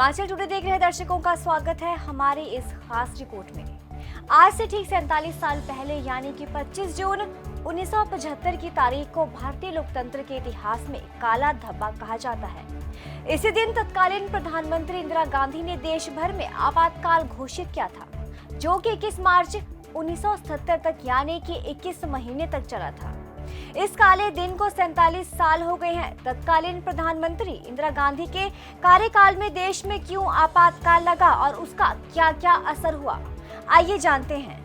Himachal today देख रहे दर्शकों का स्वागत है हमारी इस खास रिपोर्ट में। आज से ठीक 47 साल पहले यानी कि 25 जून 1975 की तारीख को भारतीय लोकतंत्र के इतिहास में काला धब्बा कहा जाता है। इसी दिन तत्कालीन प्रधानमंत्री इंदिरा गांधी ने देश भर में आपातकाल घोषित किया था, जो कि 21 मार्च 1977 तक यानी कि 21 महीने तक चला था। इस काले दिन को 47 साल हो गए हैं। तत्कालीन प्रधानमंत्री इंदिरा गांधी के कार्यकाल में देश में क्यों आपातकाल लगा और उसका क्या-क्या असर हुआ, आइए जानते हैं।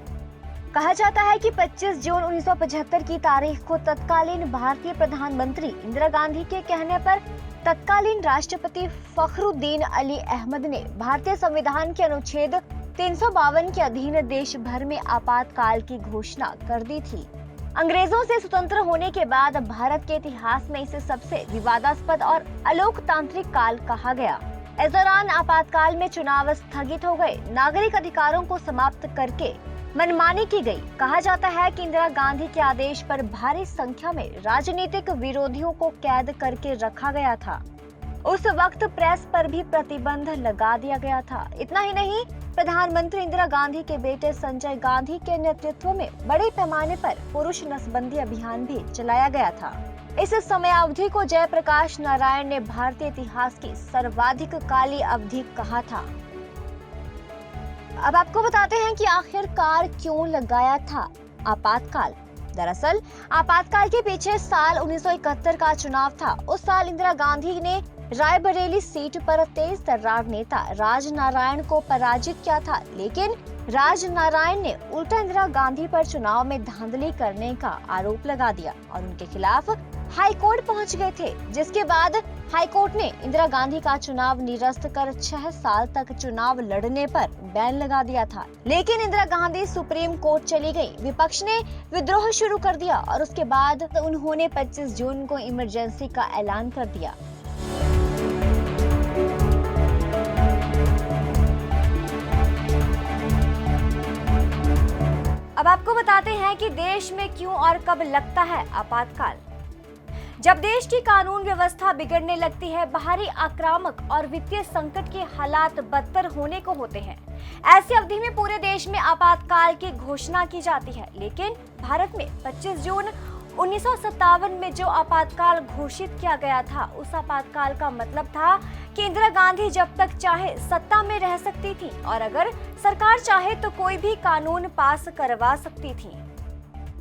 कहा जाता है कि 25 जून 1975 की तारीख को तत्कालीन भारतीय प्रधानमंत्री इंदिरा गांधी के कहने पर तत्कालीन राष्ट्रपति फखरुद्दीन अली अहमद ने भारतीय संविधान के अनुच्छेद 352 के अधीन देश भर में आपातकाल की घोषणा कर दी थी। अंग्रेजों से स्वतंत्र होने के बाद भारत के इतिहास में इसे सबसे विवादास्पद और अलोकतांत्रिक काल कहा गया। इस दौरान आपातकाल में चुनाव स्थगित हो गए, नागरिक अधिकारों को समाप्त करके मनमानी की गई। कहा जाता है कि इंदिरा गांधी के आदेश पर भारी संख्या में राजनीतिक विरोधियों को कैद करके रखा गया था। उस वक्त प्रेस पर भी प्रतिबंध लगा दिया गया था। इतना ही नहीं, प्रधानमंत्री इंदिरा गांधी के बेटे संजय गांधी के नेतृत्व में बड़े पैमाने पर पुरुष नसबंदी अभियान भी चलाया गया था। इस समय अवधि को जयप्रकाश नारायण ने भारतीय इतिहास की सर्वाधिक काली अवधि कहा था। अब आपको बताते हैं कि आखिरकार क्यों लगाया था आपातकाल। दरअसल आपातकाल के पीछे साल 1971 का चुनाव था। उस साल इंदिरा गांधी ने रायबरेली सीट पर तेज तर्रार नेता राजनारायण को पराजित किया था, लेकिन राजनारायण ने उल्टा इंदिरा गांधी पर चुनाव में धांधली करने का आरोप लगा दिया और उनके खिलाफ हाईकोर्ट पहुंच गए थे, जिसके बाद हाईकोर्ट ने इंदिरा गांधी का चुनाव निरस्त कर 6 साल तक चुनाव लड़ने पर बैन लगा दिया था। लेकिन इंदिरा गांधी सुप्रीम कोर्ट चली गई। विपक्ष ने विद्रोह शुरू कर दिया और उसके बाद उन्होंने 25 जून को इमरजेंसी का ऐलान कर दिया। अब आपको बताते हैं कि देश में क्यों और कब लगता है आपातकाल। जब देश की कानून व्यवस्था बिगड़ने लगती है, बाहरी आक्रामक और वित्तीय संकट के हालात बदतर होने को होते हैं, ऐसी अवधि में पूरे देश में आपातकाल की घोषणा की जाती है। लेकिन भारत में 25 जून 1957 में जो आपातकाल घोषित किया गया था, उस आपातकाल का मतलब था कि इंदिरा गांधी जब तक चाहे सत्ता में रह सकती थी और अगर सरकार चाहे तो कोई भी कानून पास करवा सकती थी।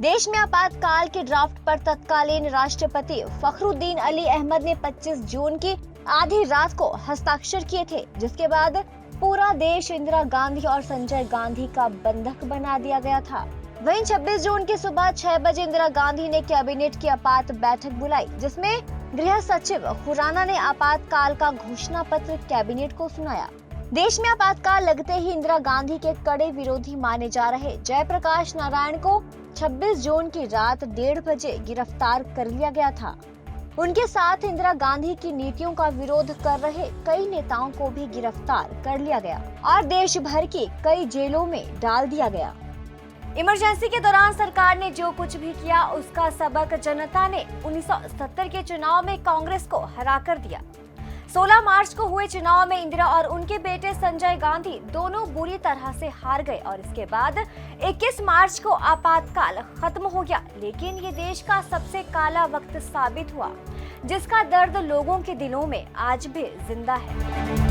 देश में आपातकाल के ड्राफ्ट पर तत्कालीन राष्ट्रपति फखरुद्दीन अली अहमद ने 25 जून की आधी रात को हस्ताक्षर किए थे, जिसके बाद पूरा देश इंदिरा गांधी और संजय गांधी का बंधक बना दिया गया था। वहीं 26 जून की सुबह 6 बजे इंदिरा गांधी ने कैबिनेट की आपात बैठक बुलाई, जिसमें गृह सचिव खुराना ने आपातकाल का घोषणा पत्र कैबिनेट को सुनाया। देश में आपातकाल लगते ही इंदिरा गांधी के कड़े विरोधी माने जा रहे जयप्रकाश नारायण को 26 जून की रात 1:30 बजे गिरफ्तार कर लिया गया था। उनके साथ इंदिरा गांधी की नीतियों का विरोध कर रहे कई नेताओं को भी गिरफ्तार कर लिया गया और देश भर की कई जेलों में डाल दिया गया। इमरजेंसी के दौरान सरकार ने जो कुछ भी किया, उसका सबक जनता ने 1970 के चुनाव में कांग्रेस को हरा कर दिया। 16 मार्च को हुए चुनाव में इंदिरा और उनके बेटे संजय गांधी दोनों बुरी तरह से हार गए और इसके बाद 21 मार्च को आपातकाल खत्म हो गया। लेकिन ये देश का सबसे काला वक्त साबित हुआ, जिसका दर्द लोगों के दिलों में आज भी जिंदा है।